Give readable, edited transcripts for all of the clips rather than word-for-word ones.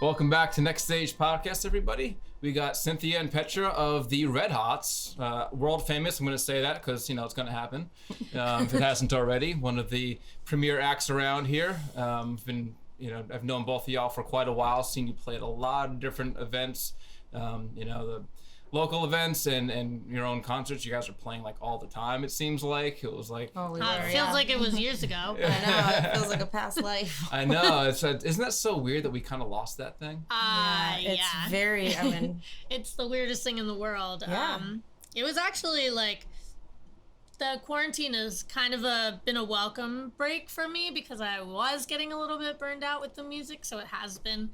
Welcome back to Next Stage Podcast, everybody. We got Cynthia and Petra of the Red Hots, world famous. I'm going to say that because, it's going to happen if it hasn't already. One of the premier acts around here. I've known both of y'all for quite a while, seen you play at a lot of different events, the local events and your own concerts. You guys are playing like all the time, it seems like. It was like... Oh, it feels like it was years ago. I know, it feels like a past life. I know. Isn't that so weird that we kind of lost that thing? It's very, it's the weirdest thing in the world. Yeah. It was actually like... The quarantine has kind of been a welcome break for me because I was getting a little bit burned out with the music, so it has been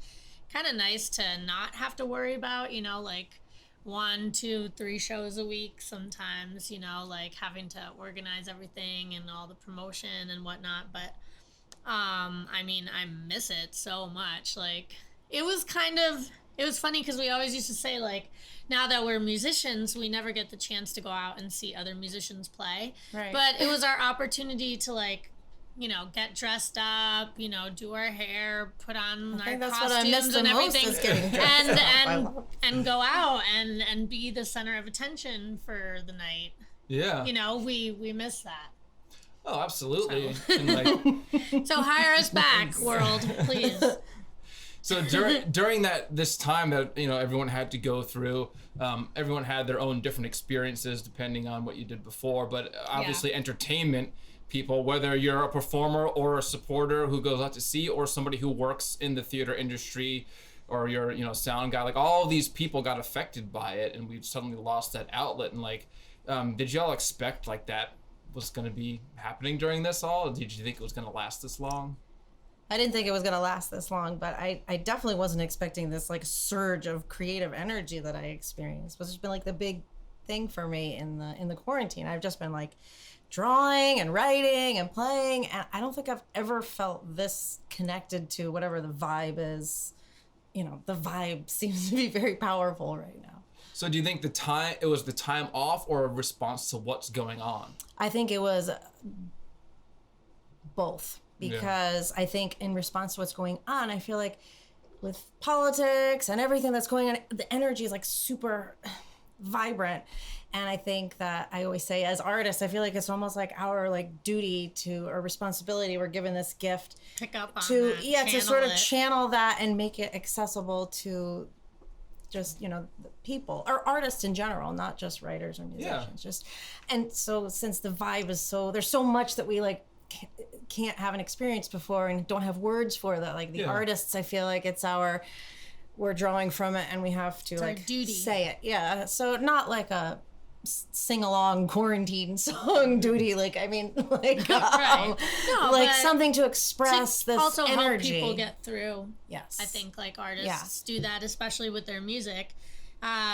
kind of nice to not have to worry about, like 1, 2, 3 shows a week sometimes, like having to organize everything and all the promotion and whatnot. But I miss it so much. Like it was funny because we always used to say, like, now that we're musicians, we never get the chance to go out and see other musicians play. Right. But it was our opportunity to, like, get dressed up, do our hair, put on our costumes and everything, and go out and be the center of attention for the night. Yeah. We miss that. Oh, absolutely. So, and so hire us back, world, please. So during this time that everyone had to go through, everyone had their own different experiences depending on what you did before. But obviously, entertainment people, whether you're a performer or a supporter who goes out to see, or somebody who works in the theater industry, or you're sound guy, like all of these people got affected by it, and we suddenly lost that outlet. And like, did y'all expect like that was going to be happening during this all? Or did you think it was going to last this long? I didn't think it was going to last this long, but I definitely wasn't expecting this like surge of creative energy that I experienced. It's been like the big thing for me in the quarantine. I've just been like drawing and writing and playing, and I don't think I've ever felt this connected to whatever the vibe is. The vibe seems to be very powerful right now. So do you think it was the time off or a response to what's going on? I think it was both. Because I think in response to what's going on, I feel like with politics and everything that's going on, the energy is like super vibrant. And I think that I always say as artists, I feel like it's almost like our like duty or responsibility. We're given this gift pick up on to sort of channel that and make it accessible to just, the people or artists in general, not just writers or musicians. And so since the vibe is there's so much that we like can't have an experience before and don't have words for that, like the artists, I feel like we're drawing from it and we have to like duty. Say it. So not like a sing-along quarantine song duty, like right. No, like something to express this also energy. Help people get through. Yes, I think like artists do that, especially with their music.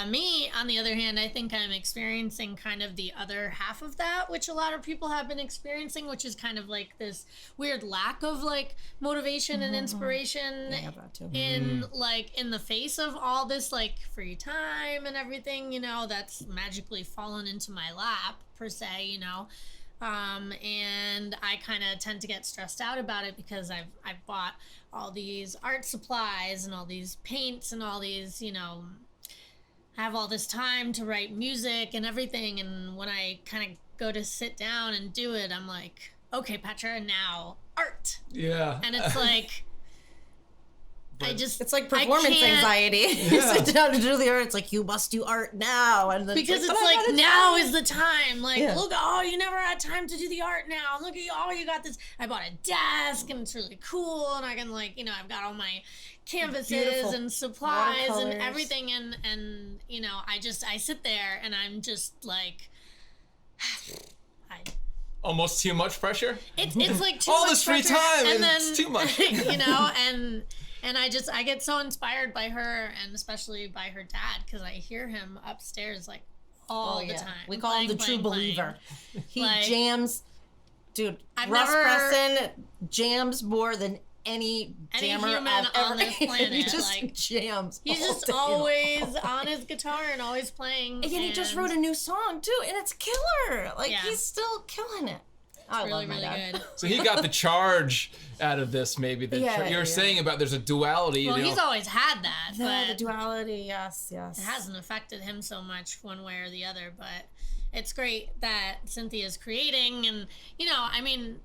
Me, on the other hand, I think I'm experiencing kind of the other half of that, which a lot of people have been experiencing, which is kind of like this weird lack of like motivation and inspiration in the face of all this like free time and everything, that's magically fallen into my lap per se, and I kind of tend to get stressed out about it because I've bought all these art supplies and all these paints and all these, I have all this time to write music and everything, and when I kind of go to sit down and do it, I'm like, okay, Petra, now art. Yeah. And it's like, it's like performance anxiety. You sit down to do the art, it's like, you must do art now. And then because it's like now is the time. Like, look, you never had time to do the art now. Look at you got this. I bought a desk and it's really cool, and I can like, I've got all my canvases and supplies and everything, and I sit there and I'm just like, almost too much pressure. It's like too all much this free pressure, time and then it's too much. And I get so inspired by her, and especially by her dad, because I hear him upstairs like all the time. We call him the true believer. He like, jams, dude. Russ Preston jams more than any jammer human on this planet. He just jams. He's just always on his guitar and always playing. And he just wrote a new song too, and it's killer. Like he's still killing it. I really, love my really dad. good. So he got the charge out of this, maybe. Yeah, You're yeah. saying about there's a duality. Well, you know? he's always had that, but The duality, yes. it hasn't affected him so much one way or the other. But it's great that Cynthia's creating, and I mean,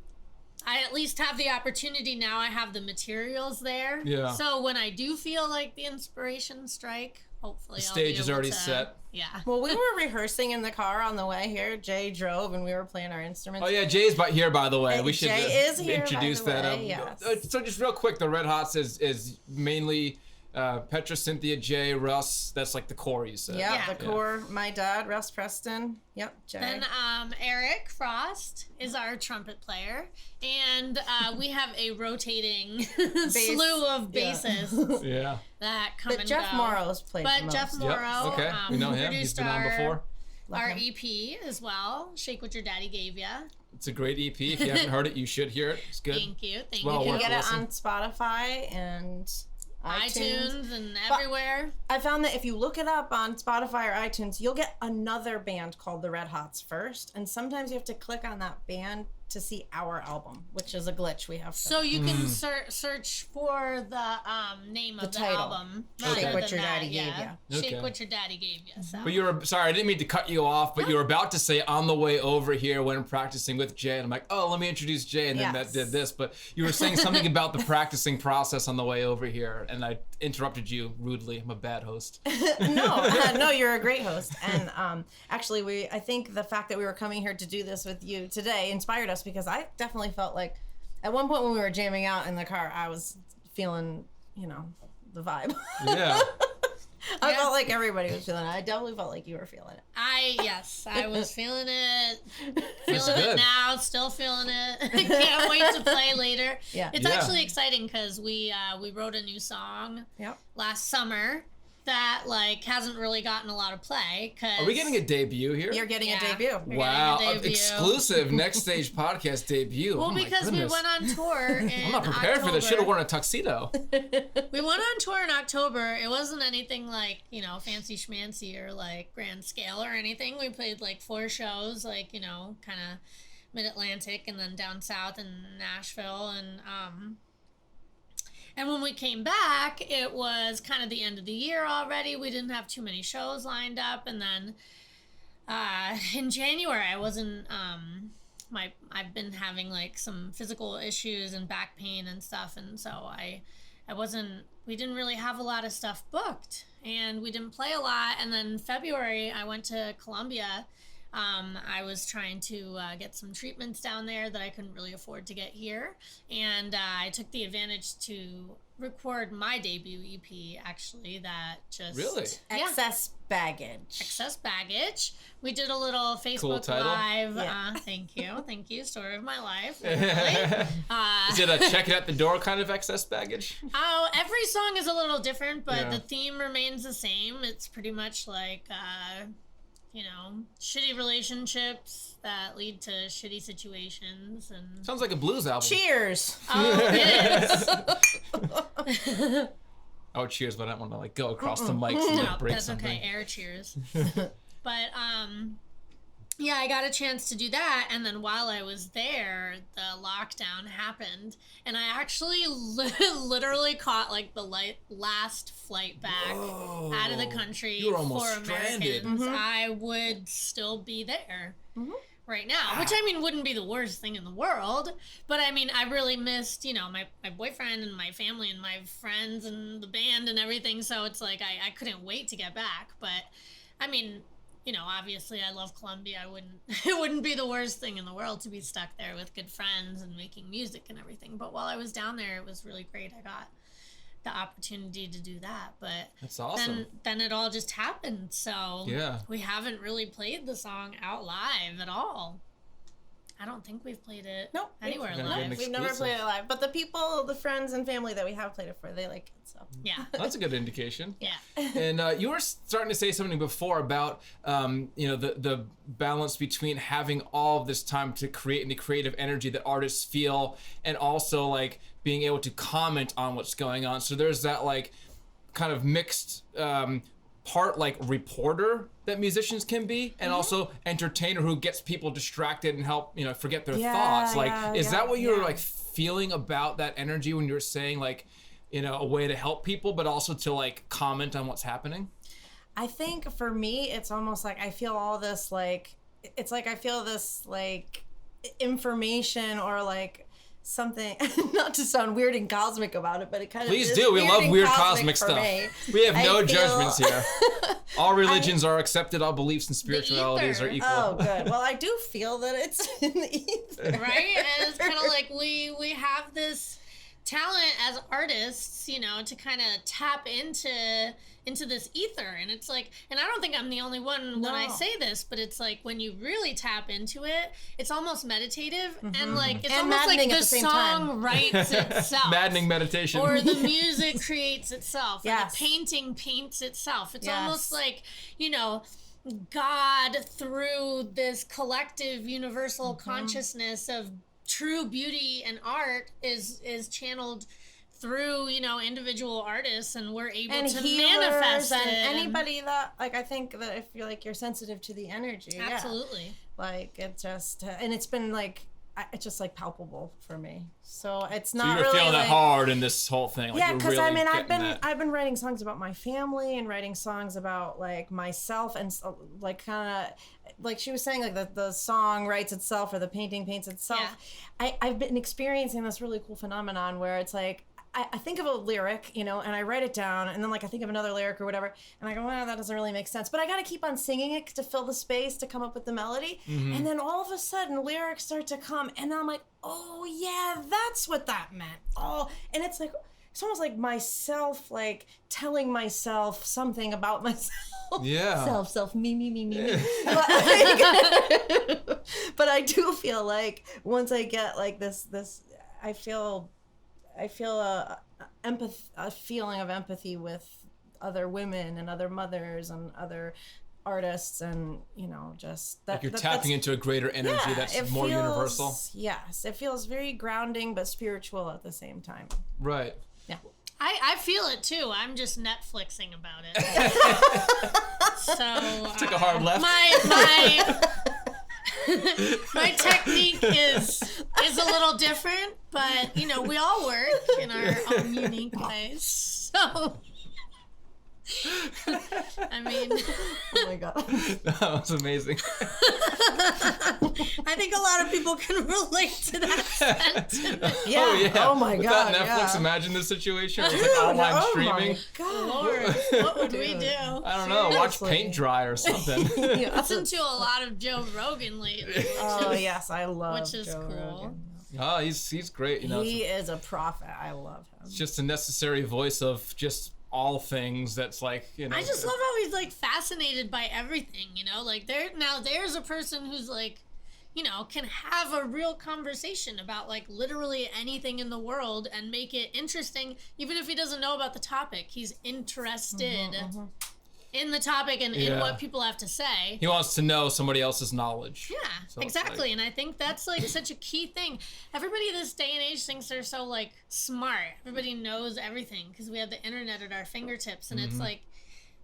I at least have the opportunity now. I have the materials there. Yeah. So when I do feel like the inspiration strike, hopefully The I'll stage be is able already to- set. Yeah. Well, we were rehearsing in the car on the way here. Jay drove, and we were playing our instruments. Oh yeah, Jay's here by the way. And We should Jay is here, by introduce the that. way, yes. So just real quick, the Red Hots is mainly Petra, Cynthia, Jay, Russ. That's like the core, you said. Yeah, Yeah. the core. My dad, Russ Preston. Yep, Jay. Then Eric Frost is our trumpet player, and we have a rotating slew of basses Yeah. that come But and Jeff go. Morrow's played the But most. Jeff Yep. Morrow, Okay. We know him. He's produced been on before. our him. EP as well. Shake What Your Daddy Gave Ya. It's a great EP. If you haven't heard it, you should hear it. It's good. Thank you. Thank well you. You worth can get it listen. on Spotify and iTunes and But- everywhere. I found that if you look it up on Spotify or iTunes, you'll get another band called the Red Hots first, and sometimes you have to click on that band to see our album, which is a glitch we have. To So you can search for the name of the title. album. Shake rather What than Your that, Daddy Gave yeah. Ya. Shake Okay. What Your Daddy Gave You. So. But you were sorry, I didn't mean to cut you off, but you were about to say on the way over here when practicing with Jay, and I'm like, oh, let me introduce Jay, and then Yes. that did this. But you were saying something about the practicing process on the way over here, and I interrupted you rudely. I'm a bad host. no, you're a great host. And actually, I think the fact that we were coming here to do this with you today inspired us, because I definitely felt like at one point when we were jamming out in the car, I was feeling, the vibe. Yeah. I felt like everybody was feeling it. I definitely felt like you were feeling it. I was feeling it. That's Feeling good. it now, still feeling it. Can't wait to play later. Yeah. It's Yeah. actually exciting because we wrote a new song Yep. last summer that hasn't really gotten a lot of play. Cause Are we getting a debut here? You're getting Yeah. a debut. We're Wow, getting a debut. exclusive Next Stage podcast debut. Well, Oh my because we goodness. went on tour in I'm not prepared for this. Should have October. worn a tuxedo. We went on tour in October. It wasn't anything fancy schmancy or grand scale or anything. We played 4 shows, kind of mid-Atlantic and then down south in Nashville. And when we came back, it was kind of the end of the year already. We didn't have too many shows lined up. And then in January, I wasn't, I've been having some physical issues and back pain and stuff. And so we didn't really have a lot of stuff booked, and we didn't play a lot. And then February, I went to Colombia. I was trying to get some treatments down there that I couldn't really afford to get here. And I took the advantage to record my debut EP, actually, that just... Really? Yeah. Excess baggage. Excess Baggage. We did a little Facebook title. Live. Yeah. Thank you. Story of my life. Is it a check it at the door kind of excess baggage? Oh, every song is a little different, but Yeah. the theme remains the same. It's pretty much shitty relationships that lead to shitty situations. And Sounds like a blues album. Cheers. oh, it is. Oh, cheers, but I don't want to go across the mics and No, break that's something. okay. Air cheers. But yeah, I got a chance to do that, and then while I was there, the lockdown happened, and I actually literally caught the last flight back out of the country You were almost for stranded. Americans. I would still be there right now, which wouldn't be the worst thing in the world, but I really missed my boyfriend and my family and my friends and the band and everything. So it's I couldn't wait to get back, but obviously I love Colombia. It wouldn't be the worst thing in the world to be stuck there with good friends and making music and everything. But while I was down there, it was really great. I got the opportunity to do that. But That's awesome. then it all just happened. So Yeah. we haven't really played the song out live at all. I don't think we've played it Nope. anywhere Never live. been We've never exclusive. played it live, but the people, the friends and family that we have played it for, they like it. So Yeah. That's a good indication. Yeah. And you were starting to say something before about the balance between having all of this time to create and the creative energy that artists feel, and also being able to comment on what's going on. So there's that kind of mixed part like reporter that musicians can be, and also entertainer who gets people distracted and help forget their thoughts. Like, is that what you were like feeling about that energy when you were saying like, a way to help people, but also to like comment on what's happening? I think for me, it's almost like I feel all this like, it's like I feel this like information or like something, not to sound weird and cosmic about it, but it kind Please of do. We love weird cosmic for stuff. Me. We have no judgments here. All religions are accepted. All beliefs and spiritualities are equal. Oh, good. Well, I do feel that it's in the ether. Right? And it's kind of like we have this talent as artists, to kind of tap into this ether, and it's like, and I don't think I'm the only one when I say this, but it's like when you really tap into it, it's almost meditative, and like it's and almost like the same song time. writes itself. Maddening meditation. Or the music creates itself. Yes. Or the painting paints itself. It's Yes. almost like, God through this collective universal consciousness of true beauty and art is channeled through individual artists, and we're able And to healers manifest and it. anybody that like, I think that if you're sensitive to the energy, Absolutely. like it just and it's been like it's just like palpable for me. So it's So not you were really feeling like, that hard in this whole thing. Like, yeah, you're because really I mean I've been writing songs about my family and writing songs about like myself, and like kind of like she was saying, like the song writes itself or the painting paints itself. Yeah. I've been experiencing this really cool phenomenon where it's like I think of a lyric, and I write it down, and then like I think of another lyric or whatever, and I go, well, that doesn't really make sense, but I got to keep on singing it to fill the space to come up with the melody, and then all of a sudden lyrics start to come, and I'm like, oh yeah, that's what that meant. Oh, and it's like it's almost like myself, like telling myself something about myself. Yeah. Self, me. But I do feel like once I get like this, I feel a feeling of empathy with other women and other mothers and other artists, and just that Like you're tapping into a greater energy that's more universal. Yes, it feels very grounding but spiritual at the same time. Right. Yeah. I feel it too. I'm just Netflixing about it. So Took a hard left. My technique is a little different, but we all work in our own unique ways. So I mean, Oh my god. That was amazing. I think a lot of people can relate to that sentiment. Yeah. Oh yeah. Oh my Without god. Netflix, yeah. imagine this situation. It was like online Oh streaming. my god. Lord, what would we Dude. do? I don't know. Watch Seriously. paint dry or something. Yeah. Listen to a lot of Joe Rogan lately, Oh yes, I love which is Joe cool. Rogan. Oh, he's great. He is a prophet. I love him. it's just a necessary voice of just all things. That's like I just love how he's like fascinated by everything, like there's a person who's like, can have a real conversation about like literally anything in the world and make it interesting, even if he doesn't know about the topic. He's interested in the topic and in what people have to say. He wants to know somebody else's knowledge. Yeah, So it's exactly. like- And I think that's like such a key thing. Everybody this day and age thinks they're so like smart. Everybody knows everything because we have the internet at our fingertips, and it's like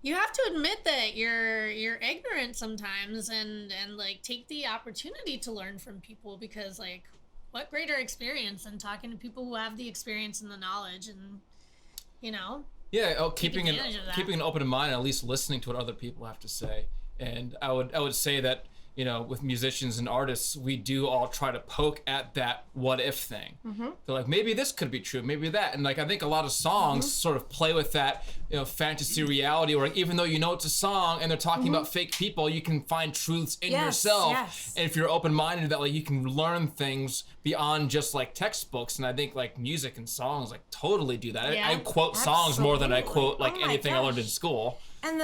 you have to admit that you're ignorant sometimes, and like take the opportunity to learn from people, because like what greater experience than talking to people who have the experience and the knowledge, and Yeah, keeping advantage of that. an open mind, and at least listening to what other people have to say. And I would say that with musicians and artists, we do all try to poke at that what if thing. They're like, maybe this could be true, maybe that, and like I think a lot of songs sort of play with that fantasy reality, or like, even though it's a song and they're talking about fake people, you can find truths in yourself. Yes. And if you're open-minded to that, like you can learn things beyond just like textbooks. And I think like music and songs like totally do that. Yeah, I quote songs more than I absolutely. quote like Oh my anything I learned in gosh. school. And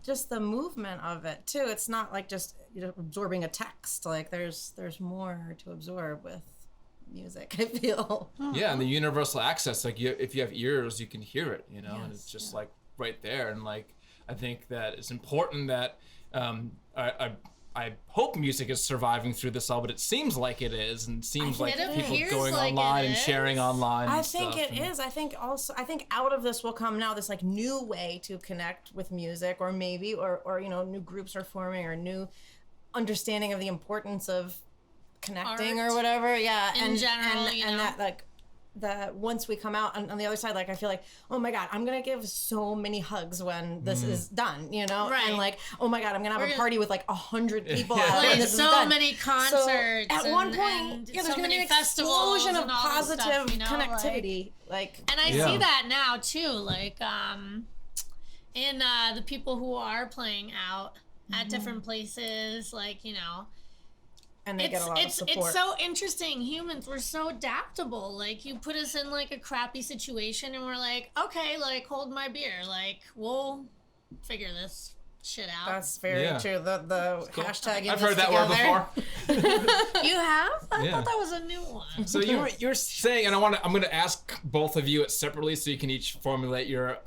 just the movement of it too. It's not like just absorbing a text. Like there's more to absorb with music, I feel. Yeah, and the universal access, like if you have ears, you can hear it, and it's just like right there. And like I think that it's important that I I hope music is surviving through this all, but it seems like it is, and seems like people going like online and sharing online. I think it is. I think out of this will come now this like new way to connect with music, or maybe or you know, new groups are forming, or new understanding of the importance of connecting Art or whatever. Yeah, in general, and that like. That once we come out on the other side, like I feel like, oh my God, I'm gonna give so many hugs when this is done, you know, right. And like, oh my God, I'm gonna have a party with like 100 people out like when this is so done. many concerts. So at one point, there's there's gonna be an explosion of positive connectivity. Like, and I see that now too, like in the people who are playing out at different places, like, you know. And they get a lot of support. It's so interesting. Humans, we're so adaptable. Like, you put us in like a crappy situation and we're like, okay, like, hold my beer. Like, we'll figure this shit out. That's very true. The cool. hashtag. I've heard that word before. You have? I thought that was a new one. So you're saying, and I'm going to ask both of you it separately, so you can each formulate your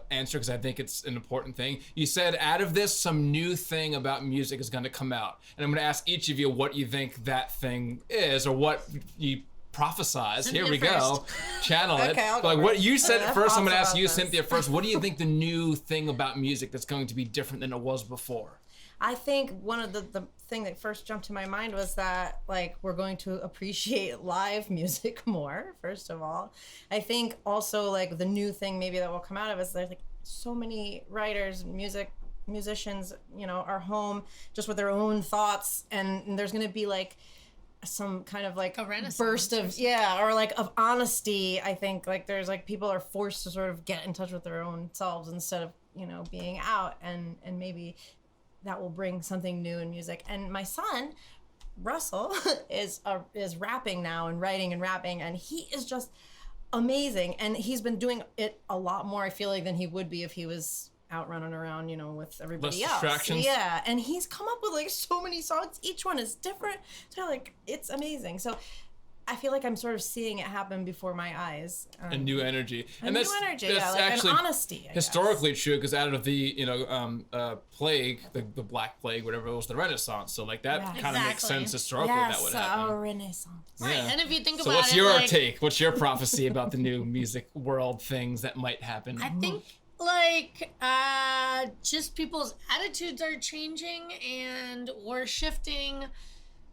answer, because I think it's an important thing. You said out of this, some new thing about music is going to come out, and I'm going to ask each of you what you think that thing is, or what you prophesize. Cynthia Here we first. go. Channel it. I'll go Like what you said have first, I'm thoughts going to ask about you, this. Cynthia, first. What do you think the new thing about music that's going to be different than it was before? I think one of the thing that first jumped to my mind was that like we're going to appreciate live music more, first of all. I think also like the new thing maybe that will come out of it is there's like so many writers, musicians, you know, are home just with their own thoughts, and there's going to be like some kind of like a renaissance burst of or like of honesty. I think like there's like people are forced to sort of get in touch with their own selves instead of, you know, being out, and maybe that will bring something new in music. And my son Russell is rapping now and writing and rapping, and he is just amazing, and he's been doing it a lot more, I feel like, than he would be if he was out running around, you know, with everybody Less else. distractions. Yeah, and he's come up with like so many songs. Each one is different. So like it's amazing. So I feel like I'm sort of seeing it happen before my eyes. A new energy. And that's like actually an honesty. Historically true, because out of the, you know, plague, the Black Plague, whatever it was, the Renaissance. So like that kind of makes sense historically. That would happen. A Renaissance. Right, and if you think about so what's it, your like, take? What's your prophecy about the new music world things that might happen? I think like just people's attitudes are changing and we're shifting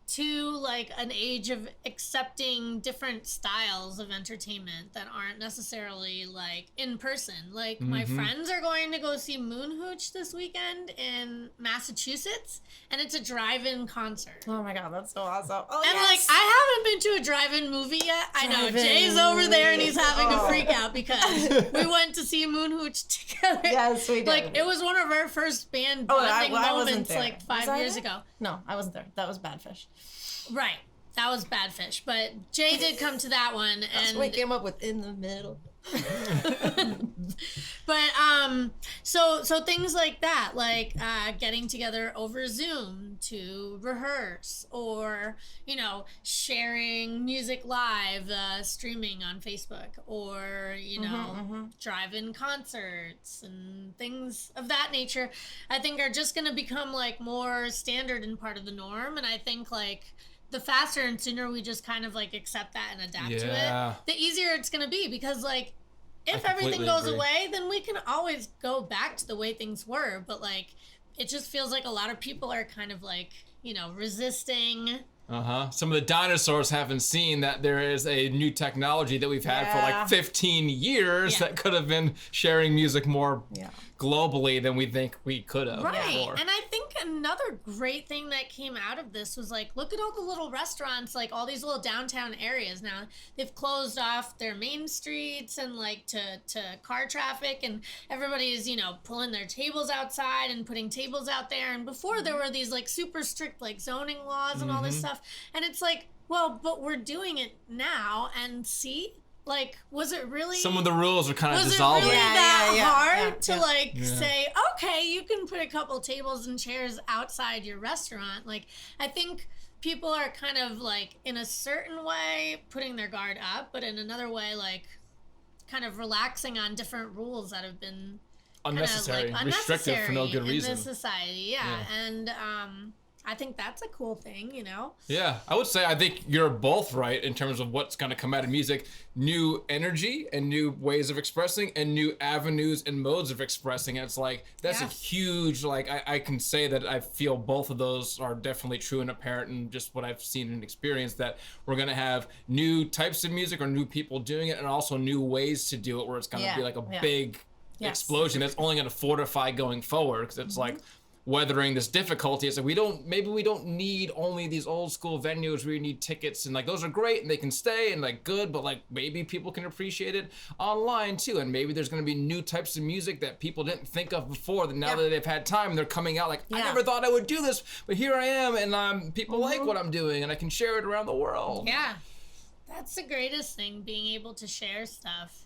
to like an age of accepting different styles of entertainment that aren't necessarily like in person. Like my friends are going to go see Moon Hooch this weekend in Massachusetts, and it's a drive-in concert. Oh my God, that's so awesome. Oh, And yes. like I haven't been to a drive-in movie yet. I know Jay's over there and he's having a freak out because we went to see Moon Hooch together. Yes, we did. Like it was one of our first band bonding moments like 5 years ago. No, I wasn't there. That was Bad Fish. Right. That was Bad Fish. But Jay did come to that one, That's and what came up with In the Middle. But so things like that, like getting together over Zoom to rehearse, or you know, sharing music live, streaming on Facebook, or you know, drive-in concerts and things of that nature, I think are just going to become like more standard and part of the norm. And I think like the faster and sooner we just kind of like accept that and adapt to it, the easier it's going to be, because like if everything goes away, then we can always go back to the way things were. But like, it just feels like a lot of people are kind of like, you know, resisting. Some of the dinosaurs haven't seen that there is a new technology that we've had for like 15 years that could have been sharing music more globally than we think we could have. Right. Before. And I think another great thing that came out of this was like, look at all the little restaurants, like all these little downtown areas now. They've closed off their main streets and like to car traffic, and everybody is, you know, pulling their tables outside and putting tables out there. And before there were these like super strict like zoning laws and all this stuff. And it's like, well, but we're doing it now, and see, like, was it really? Some of the rules are kind of dissolving. Was it really that hard to like Yeah. say, okay, you can put a couple tables and chairs outside your restaurant? Like, I think people are kind of like, in a certain way, putting their guard up, but in another way, like, kind of relaxing on different rules that have been Unnecessary, kind of, like, restrictive for no good in reason. this society. And I think that's a cool thing, you know? Yeah, I would say I think you're both right in terms of what's going to come out of music. New energy and new ways of expressing and new avenues and modes of expressing. And it's like, that's a huge, like, I can say that I feel both of those are definitely true and apparent in just what I've seen and experienced, that we're going to have new types of music or new people doing it and also new ways to do it where it's going to be like a big explosion that's only going to fortify going forward, because it's like weathering this difficulty. It's like maybe we don't need only these old school venues where you need tickets, and like those are great and they can stay and like good, but like maybe people can appreciate it online too, and maybe there's going to be new types of music that people didn't think of before that now that they've had time they're coming out like, I never thought I would do this, but here I am, and people like what I'm doing and I can share it around the world. Yeah, that's the greatest thing, being able to share stuff.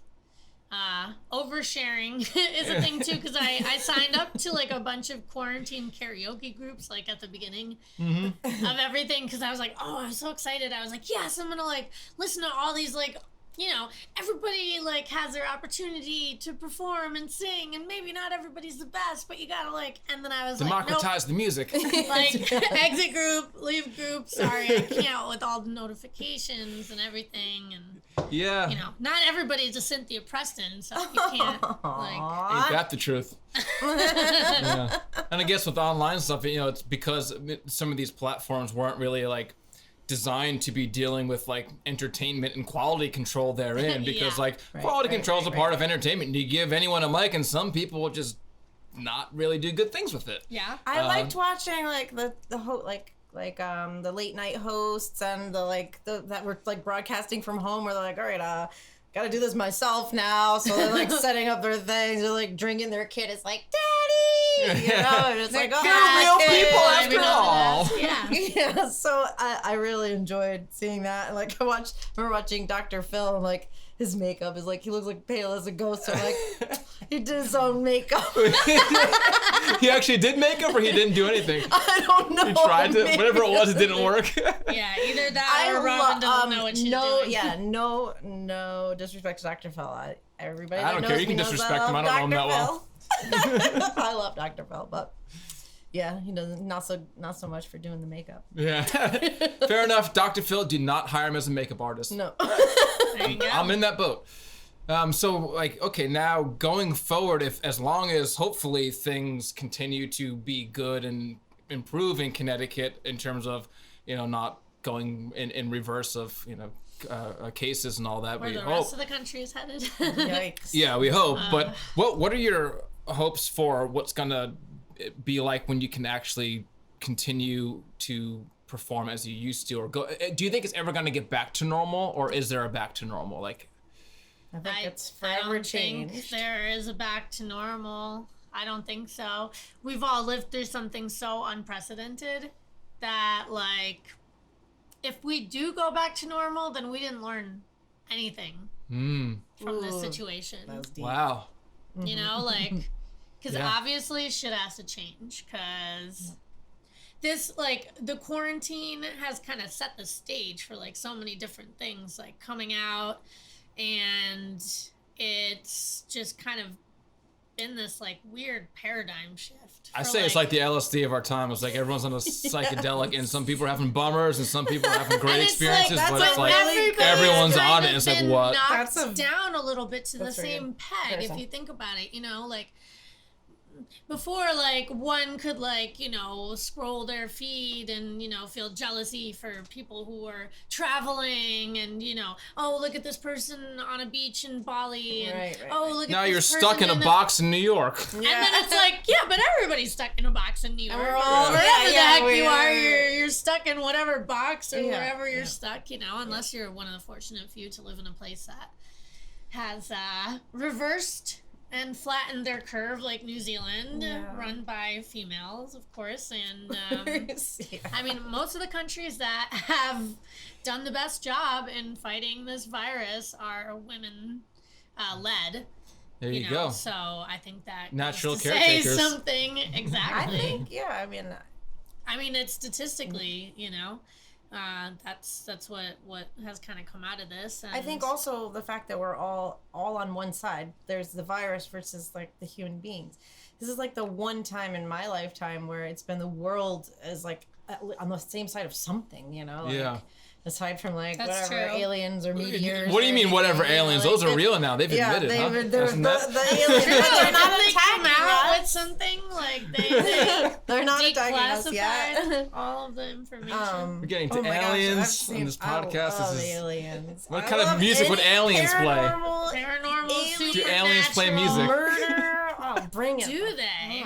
Oversharing is a thing too, because I signed up to like a bunch of quarantine karaoke groups like at the beginning of everything, because I was like, oh, I'm so excited. I was like, yes, I'm gonna like listen to all these, like, you know, everybody like has their opportunity to perform and sing, and maybe not everybody's the best, but you gotta like, and then I was democratize the music. Like, exit group, leave group, sorry, I can't, with all the notifications and everything, and you know, not everybody's a Cynthia Preston, so you can't like. Ain't that the truth? Yeah. And I guess with online stuff, you know, it's because some of these platforms weren't really like designed to be dealing with like entertainment and quality control therein, because like quality control is a part of entertainment. You give anyone a mic and some people will just not really do good things with it. Yeah. I liked watching like the the late night hosts and that were like broadcasting from home, where they're like, all right, gotta do this myself now. So they're like setting up their things. They're like drinking their kid. It's like, Daddy, you know, and it's like, real people after all. Yeah. So I really enjoyed seeing that. And like I remember watching Dr. Phil, and like his makeup is like, he looks like pale as a ghost. So like he did his own makeup. He actually did makeup, or he didn't do anything? I don't know. He tried to, whatever it was, it didn't work. Yeah, either that or Robin doesn't know what she's doing. Yeah, no disrespect to Dr. Phil. Everybody I don't care. You can disrespect him. I don't know him that well. I love Dr. Phil, but yeah, he doesn't. Not so much for doing the makeup. Yeah, fair enough. Dr. Phil, do not hire him as a makeup artist. No. There you go. I'm in that boat. So like, okay, now going forward, as long as hopefully things continue to be good and improve in Connecticut in terms of, you know, not going in reverse of, you know, cases and all that. Where the rest of the country is headed. Yikes. Yeah, we hope. But what are your hopes for what's gonna be like when you can actually continue to perform as you used to, or go? Do you think it's ever gonna get back to normal, or is there a back to normal? Like, I think it's forever changed. Think there is a back to normal. I don't think so. We've all lived through something so unprecedented that, like, if we do go back to normal, then we didn't learn anything from this situation. That was deep. wow. You know, like, because obviously shit has to change, because this, like, the quarantine has kind of set the stage for, like, so many different things, like, coming out, and it's just kind of been this, like, weird paradigm shift. I say it's like the LSD of our time. It's like everyone's on a psychedelic, and some people are having bummers, and some people are having great experiences, like, but that's it's like everybody's everyone's kind on of it. It's like, been what? knocked down a little bit to the That's very same good. peg, Comparison. if you think about it. You know, like, before, like, one could, like, you know, scroll their feed and, you know, feel jealousy for people who are traveling, and, you know, oh, look at this person on a beach in Bali, and Right. oh, look at Now this you're person stuck in a box in New York. and then it's like, yeah, but everybody's stuck in a box in New York. We're all- Wherever yeah, the yeah, heck we you are, are. you're stuck in whatever box or Yeah, wherever you're yeah. stuck, you know, unless you're one of the fortunate few to live in a place that has reversed and flattened their curve, like New Zealand, run by females, of course. And I mean, most of the countries that have done the best job in fighting this virus are women led. There you know, go. So I think that Natural goes to caretakers. say something exactly. I think, yeah, I mean, I mean, it's statistically, you know, that's what has kind of come out of this. And I think also the fact that we're all on one side. There's the virus versus like the human beings. This is like the one time in my lifetime where it's been the world is like on the same side of something, you know? Like, yeah. Aside from like That's whatever true. aliens or meteors. What do you mean, whatever aliens? Those are real now. They've admitted, huh? They're Isn't that- the aliens. They're not Didn't they come attacking out us. with something like they They're not attacking us declassified yet. all of the information. We're getting to Oh my gosh, I've aliens seen- on this podcast. I love This is aliens. what I kind of love music would any aliens play? paranormal, Paranormal, alien- Do aliens play music? murder. Oh, bring it. Do they?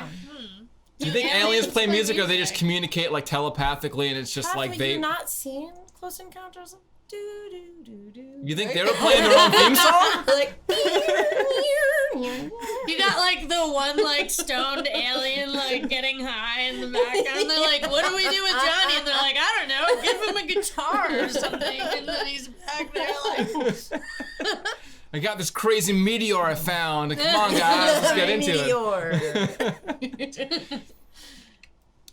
Do you think aliens play music, or they just communicate like telepathically, and it's just Have like they? you not seen Close Encounters of do do do do? You think they were playing their own theme song? Like. You got like the one like stoned alien like getting high in the background. They're like, "What do we do with Johnny?" And they're like, "I don't know. Give him a guitar or something." And then he's back there like, I got this crazy meteor I found. Come on, guys, let's get into it. Meteor.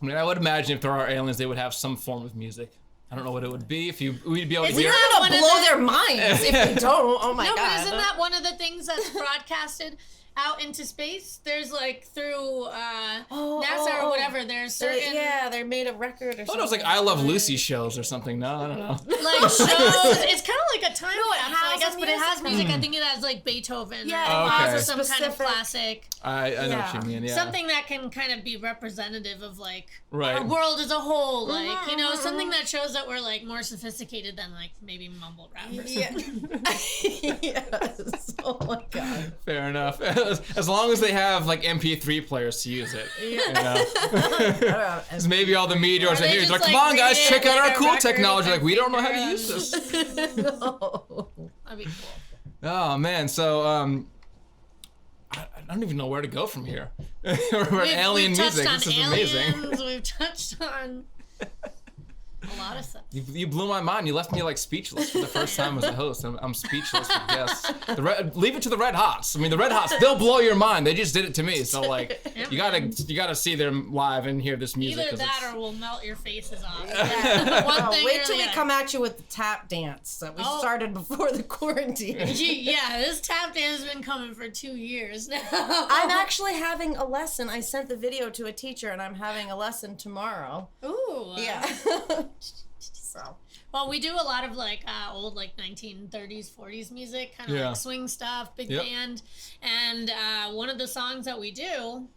I mean, I would imagine if there are aliens, they would have some form of music. I don't know what it would be. If we'd be able to Isn't hear. that You're one gonna of blow the- their minds if you don't. Oh my no, god. but isn't that one of the things that's broadcasted out into space? There's like through NASA or whatever. There's certain Yeah, they made a record or I thought something. it was like I Love Lucy shows or something. No, I don't know. like shows. It's kind of like a time capsule, I has guess, but it has music. music. I think it has like Beethoven. Yeah, or it has or a some kind of specific- classic. I know what Yeah. you mean. Yeah. Something that can kind of be representative of like Right. our world as a whole, like something that shows that we're like more sophisticated than like maybe mumble rap or something. Yeah. Yes. Oh my god. Fair enough. As long as they have like MP3 players to use it. You know? 'Cause maybe all the meteors Or are they here. It's just, like, come like, on, guys, read check it out like our a cool record technology. with Like, we don't know how to their use this. No. That'd be cool. Oh man, so I don't even know where to go from here. We're alien we've touched music. on This is aliens, amazing. We've touched on a lot of stuff. You blew my mind. You left me like speechless for the first time as a host. I'm speechless with guests. Leave it to the Red Hots. I mean, the Red Hots, they'll blow your mind. They just did it to me. So like, you gotta see them live and hear this music. Either 'cause that it's- or we'll melt your faces off. Yeah. One Oh, thing wait or till the we other. come at you with the tap dance that we started before the quarantine. Yeah, this tap dance has been coming for 2 years now. I'm actually having a lesson. I sent the video to a teacher, and I'm having a lesson tomorrow. Ooh. Yeah. So. Well, we do a lot of like old like 1930s, 40s music, kind of Yeah. like swing stuff, big Yep. band. And one of the songs that we do,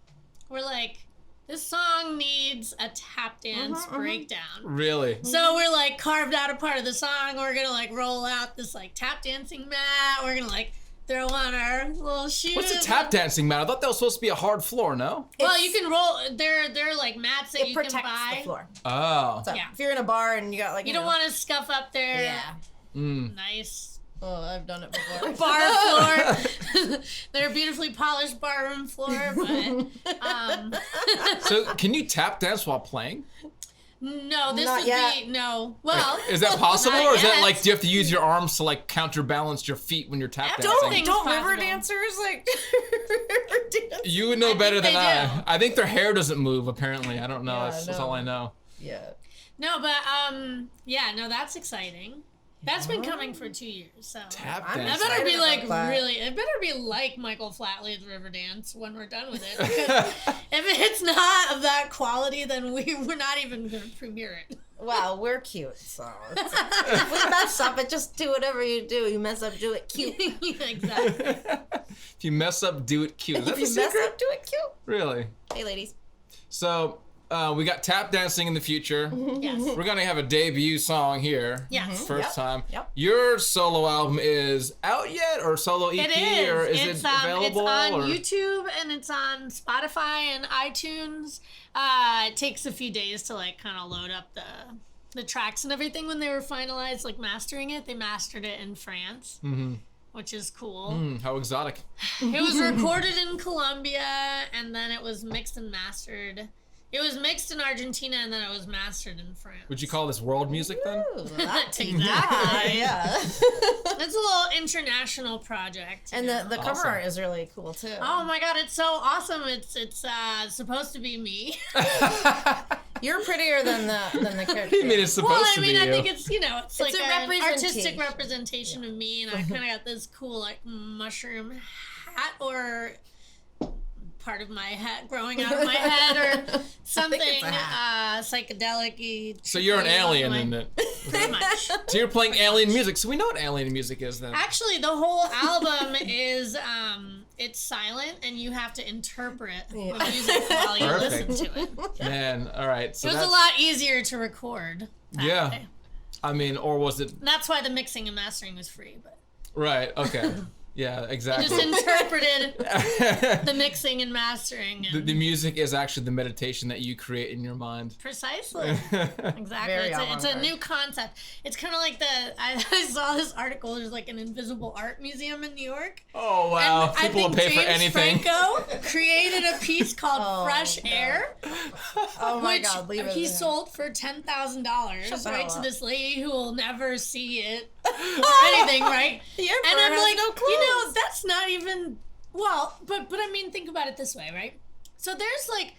we're like, this song needs a tap dance breakdown. Really? So we're like carved out a part of the song. We're gonna like roll out this like tap dancing mat. We're gonna like throw on our little shoes. What's a tap dancing mat? I thought that was supposed to be a hard floor. No? Well, you can roll. They're like mats that It you protects can buy. the floor. Oh. So Yeah. if you're in a bar and you got like You don't want to scuff up there. Yeah. Nice Oh, I've done it before. bar floor. They're beautifully polished barroom floor, but So can you tap dance while playing? no, this Not would yet. be no. Well, Is that possible, not or is that yet. like do you have to use your arms to like counterbalance your feet when you're tap Don't dancing? think- Don't possible. river dancers like river dance? You would know better than they I. do. I think their hair doesn't move. Apparently, I don't know. Yeah, that's no. all I know. Yeah. no, but yeah, no, that's exciting. That's been coming for 2 years, so. Tap I'm That dancing. better be excited like about that. really. It better be like Michael Flatley's Riverdance when we're done with it. Because if it's not of that quality, then we're not even gonna premiere it. Wow, we're cute, so it's, if we mess up, it just do whatever you do. You mess up, do it cute. Exactly. If you mess up, do it cute. Is that If the you mess secret? up, do it cute. Really? Hey, ladies. So we got tap dancing in the future. Yes. We're gonna have a debut song here. Yes. First Yep. time. Yep. Your solo album is out yet, or solo EP, It is. or is It's it available? It's on or? YouTube and it's on Spotify and iTunes. It takes a few days to like kind of load up the tracks and everything. When they were finalized, like mastering it, they mastered it in France, which is cool. How exotic. It was recorded in Colombia and then it was mixed and mastered. It was mixed in Argentina and then it was mastered in France. Would you call this world music then? Ooh, that Exactly. yeah. It's a little international project. And you know? the cover Awesome. art is really cool too. Oh my god, it's so awesome. It's supposed to be me. You're prettier than the character. You mean it's supposed Well, I to mean, be I you. think it's, it's like a an artistic representation. representation of me, and I kind of got this cool, like, mushroom hat or part of my head growing out of my head or something it's a hat. psychedelic-y. So you're an alien in it. Pretty much. So you're playing alien music. So we know what alien music is then. Actually, the whole album is it's silent, and you have to interpret the music while you Perfect. listen to it. Man, all right. So It was a lot easier to record. That Yeah. way. I mean, or was it? That's why the mixing and mastering was free, but Right. Okay. Yeah. I Exactly. just interpreted the mixing and mastering. And The music is actually the meditation that you create in your mind. Precisely. Exactly. Very It's a avant-garde. new concept. It's kind of like I saw this article. There's like an invisible art museum in New York. Oh wow! And I People will think pay for James anything. Franco created a piece called Oh, Fresh God. Air, Oh my which God, leave it he there. sold for $10,000 the right hell to up. this lady who will never see it or anything, right? The emperor And I'm has like, no clues. you know, that's not even but I mean, think about it this way, right? So there's like,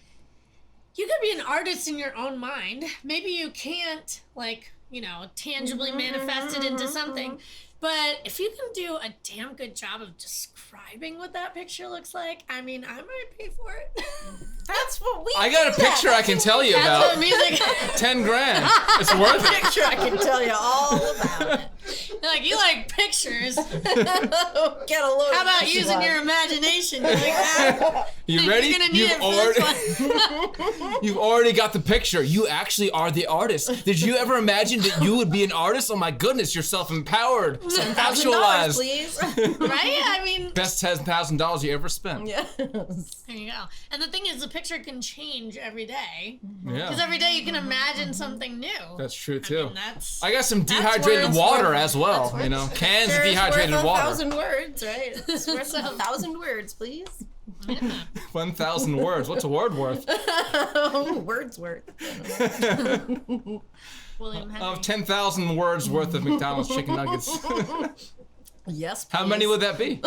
you could be an artist in your own mind. Maybe you can't tangibly manifest it into something. But if you can do a damn good job of describing what that picture looks like, I mean, I might pay for it. That's what we. I got a do that. picture I can tell you That's what about. music. 10 grand. It's worth it. Picture I can tell you all about it. Like, you like pictures. Get a load. How of about this using one. your imagination? You're like, ah, You ready? You're gonna need it for this one. You've already got the picture. You actually are the artist. Did you ever imagine that you would be an artist? Oh my goodness, you're self-empowered, $1,000, self-actualized. please. Right? I mean, Best $10,000 you ever spent. Yes. there you go. And the thing is, the picture can change every day. Because Yeah, every day you can imagine something new. that's true I too. mean, that's... I got some That's dehydrated worth- water worth- as well. that's worth- You know, cans Sure, of it's dehydrated worth water. 1,000 words, right? It's worth 1,000 words, please. 1,000 words. What's a word worth? Words worth. William Henry. Of 10,000 words worth of McDonald's chicken nuggets. Yes. How many please. would that be?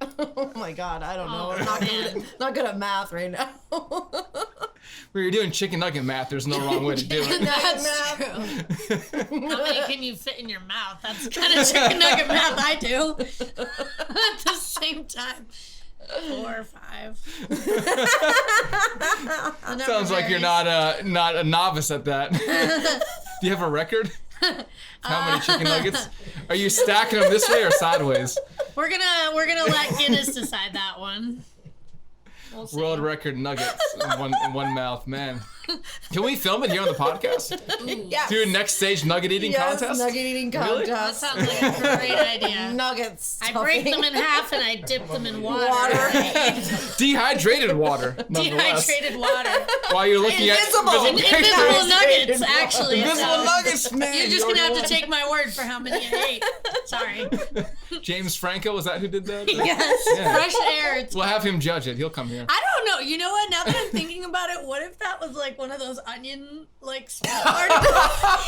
Oh my God, I don't know. Oh, I'm man. not good at math right now. When you're doing chicken nugget math, there's no wrong way to do it. That's Math. true. How many can you fit in your mouth? That's the kind of chicken nugget math I do. At the same time. 4 or 5. The number Sounds like you're varies. not a novice at that. Do you have a record? How many chicken nuggets? Are you stacking them this way or sideways? We're gonna let Guinness decide that one. We'll see. World record nuggets in one mouth, man. Can we film it here on the podcast? Yes. Do a next stage nugget eating Yes, contest? nugget eating Really? That contest. sounds like a great idea. Nuggets. I break them in half and I dip them in water. Water. Dehydrated water, nonetheless. Dehydrated water. While you're looking Invisible. at Invisible nuggets, actually. invisible so nuggets, man. You're just gonna have to take my word for how many I ate. Sorry. James Franco, was that who did that? Yes. Yeah. Fresh air. It's We'll have him judge it. He'll come here. I don't know. You know what? Now that I'm thinking about it, what if that was like one of those onion small articles,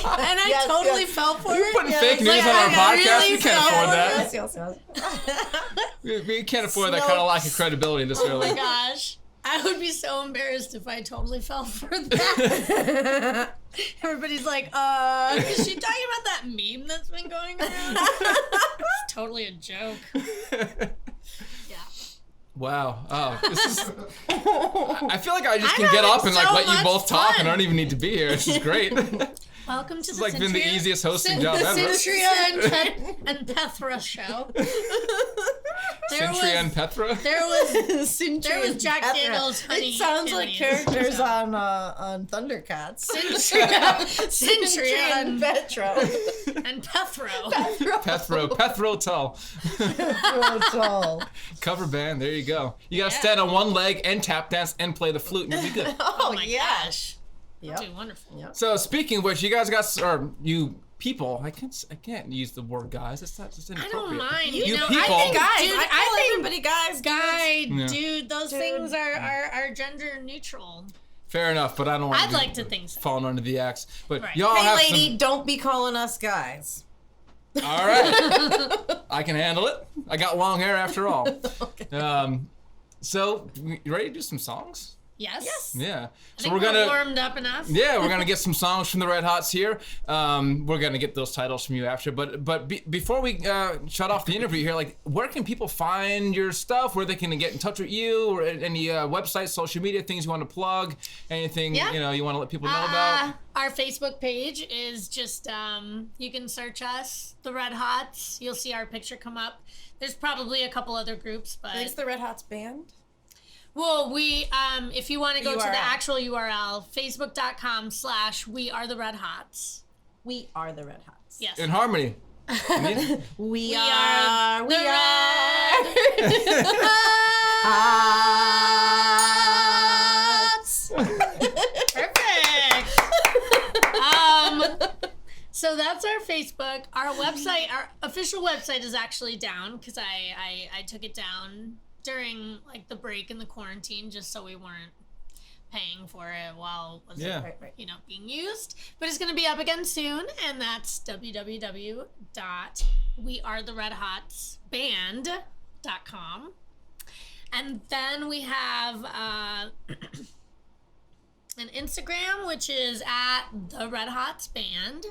and I Yes, totally yes. fell for You're it? putting Yeah, fake it's news like, on our I podcast. really We can't fell afford for that. Yes. We can't afford that kind of lack of credibility this Oh early. my gosh. I would be so embarrassed if I totally fell for that. Everybody's like, is she talking about that meme that's been going around? It's totally a joke. Yeah. Wow. Oh, this is. I feel like I just I'm can get having up and like so let you much both talk, fun. and I don't even need to be here. This is great. Welcome to It's the like been the Cynthia- easiest hosting Cyn- job the ever. Cynthia and Petra show. Cynthia and Petra. There was There was Jack Daniel's honey It sounds like Indians. characters on Thundercats. Cynthia and and Petra. Pethro. Pethro Tull. Petra. Cover band. There you go. You gotta Yeah. stand on one leg and tap dance and play the flute, and you'll be good. Oh my yeah. gosh. Yep. That'd be wonderful. Yep. So speaking of which, you guys got or you people. I can't use the word guys. It's not just I inappropriate. don't mind. You You know, people. I think Guys, dude, I think everybody guys. guy, Yeah. dude, those Dude. things are gender neutral. Fair enough, but I don't want I'd like to think so. falling under the axe. But Right. y'all Hey, have lady, don't be calling us guys. some. All right, I can handle it. I got long hair after all. So you ready to do some songs? Yes. Yeah. I think we're warmed up enough. Yeah, we're gonna get some songs from the Red Hots here. We're gonna get those titles from you after. But before we shut off the interview here, like, where can people find your stuff? Where they can get in touch with you, or any websites, social media things you want to plug? Anything you want to let people know about? Our Facebook page is just you can search us, the Red Hots. You'll see our picture come up. There's probably a couple other groups, but Is the Red Hots band? well, we if you want to go to URL. the actual URL, facebook.com/We Are the Red Hots. We are the Red Hots. Yes. In harmony. We are are. the Red Hots. Perfect. So that's our Facebook. Our website, our official website is actually down because I took it down during like the break in the quarantine just so we weren't paying for it while it was being used. But it's going to be up again soon, and that's www.wearetheredhotsband.com. And then we have an Instagram, which is at the Red Hots Band.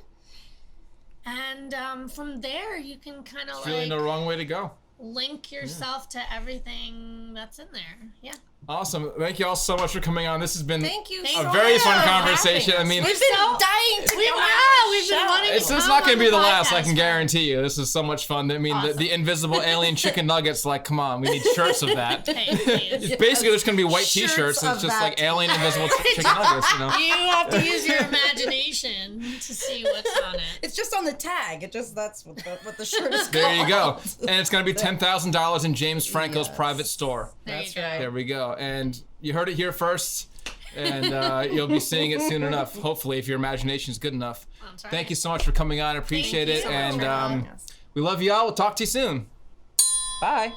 And from there, you can kind of Really no wrong way to go. link yourself to everything that's in there. Yeah. Awesome. Thank you all so much for coming on. This has been Thank you a so very much fun for conversation. I having us. mean, We've been dying to We've come been on wanting it's to not come going to be on the the last, I podcast, can but- guarantee you. This is so much fun. I mean, the invisible alien chicken nuggets, like, come on, we need shirts of that. Hey, please. It's basically just going to be white Shirts t-shirts. of It's just that. like alien invisible chicken nuggets, you know? You have to use your imagination to see what's on it. It's just on the tag. That's what the shirt is called. There you go. And it's going to be $10,000 in James Franco's private store. That's There you go. right. There we go. And you heard it here first. And you'll be seeing it soon enough, hopefully, if your imagination is good enough. That's right. Thank you so much for coming on. I appreciate you it. so much And for having us. we love y'all. We'll talk to you soon. Bye.